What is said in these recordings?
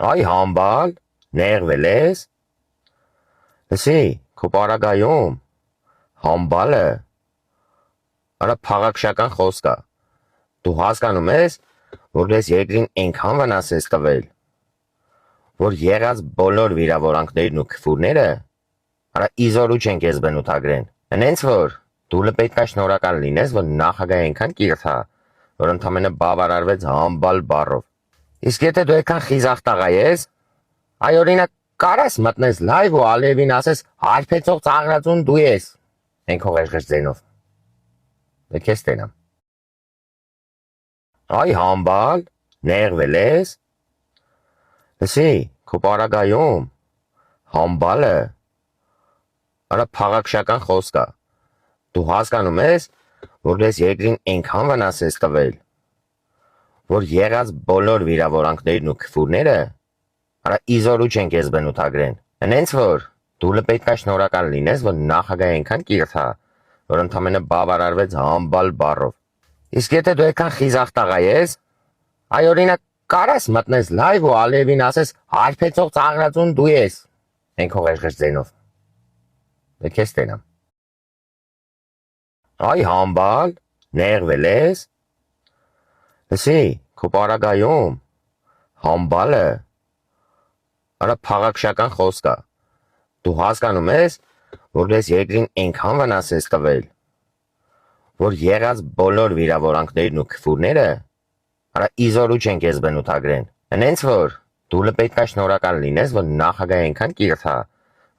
Այ համբալ, նեղվել ես։ Լսի, քո պարագայում համբալը արա փաղաքշական խոսք է։ Դու հասկանում ես, որ ես երկրին այնքան վնաս ես տվել, որ եղած բոլոր վիրավորանքներն ու քֆուրները արա իզորու չեն քեզ բնութագրեն։ Հենց որ դու պետք է շնորհակալ լինես, որ նախագահը այնքան կիրթ է, որ ընդամենը բավարարվեց համբալ բառով։ Իսկ եթե դու այդքան խիզախ տղա ես, այ օրինակ կարաս մտնես լայվ ու Ալիևին ասես հարբեցող ծաղրածուն դու ես, հենք հողեշղեշ ձենով։ Պետք է ստենամ։ Այ համբալ, նեղվել ես։ Լսի, քո պարագայում համբալը արա փաղաքշական խոսք է։ Դու հասկանում ես, որ ես երկրին այնքան վնաս ես տվել, որ եղած բոլոր վիրավորանքներն ու քֆուրները արա իզորու չեն քեզ բնութագրեն։ Հենց որ դու պետք է շնորհակալ լինես, որ նախագահը այնքան կիրթ է, որ ընդամենը բավարարվեց համբալ բառով։ Իսկ եթե դու այդքան խիզախ տղա ես, այ օրինակ կարաս մտնես լայվ ու Ալիևին ասես հարբեցող ծաղրածուն դու ես, հենք հողեշղեշ ձենով։ Պետք է ստենամ։ Այ համբալ, նեղվել ես։ Լսի, քո պարագայում համբալը արա փաղաքշական խոսք է։ Դու հասկանում ես, որ ես երկրին այնքան վնաս ես տվել, որ եղած բոլոր վիրավորանքներն ու քֆուրները արա իզորու չեն քեզ բնութագրեն։ Հենց որ դու պետք է շնորհակալ լինես, որ նախագահը այնքան կիրթ է,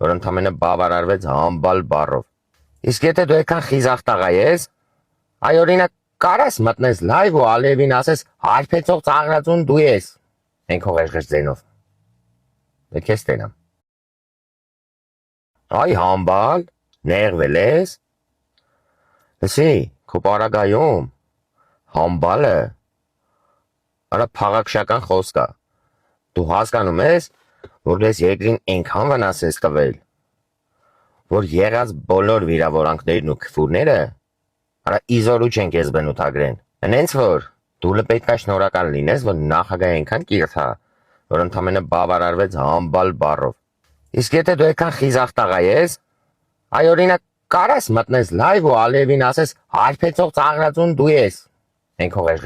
որ ընդամենը բավարարվեց համբալ բառով։ Իսկ եթե դու այդքան խիզախ տղա ես, այ օրինակ կարաս մտնես լայվ ու Ալիևին ասես հարբեցող ծաղրածուն դու ես, հենք հողեշղեշ ձենով։ Պետք է ստենամ։ Այ համբալ, նեղվել ես։ Լսի, քո պարագայում համբալը արա փաղաքշական խոսք է։ Դու հասկանում ես, որ ես երկրին այնքան վնաս ես տվել, որ եղած բոլոր վիրավորանքներն ու քֆուրները արա իզորու չեն քեզ բնութագրեն։ Հենց որ դու պետք է շնորհակալ լինես, որ նախագահը այնքան կիրթ է, որ ընդամենը բավարարվեց համբալ բառով։ Իսկ եթե դու այդքան խիզախ տղա ես, այ օրինակ կարաս մտնես լայվ ու Ալիևին ասես հարբեցող ծաղրածուն դու ես, հենք հողեշղեշ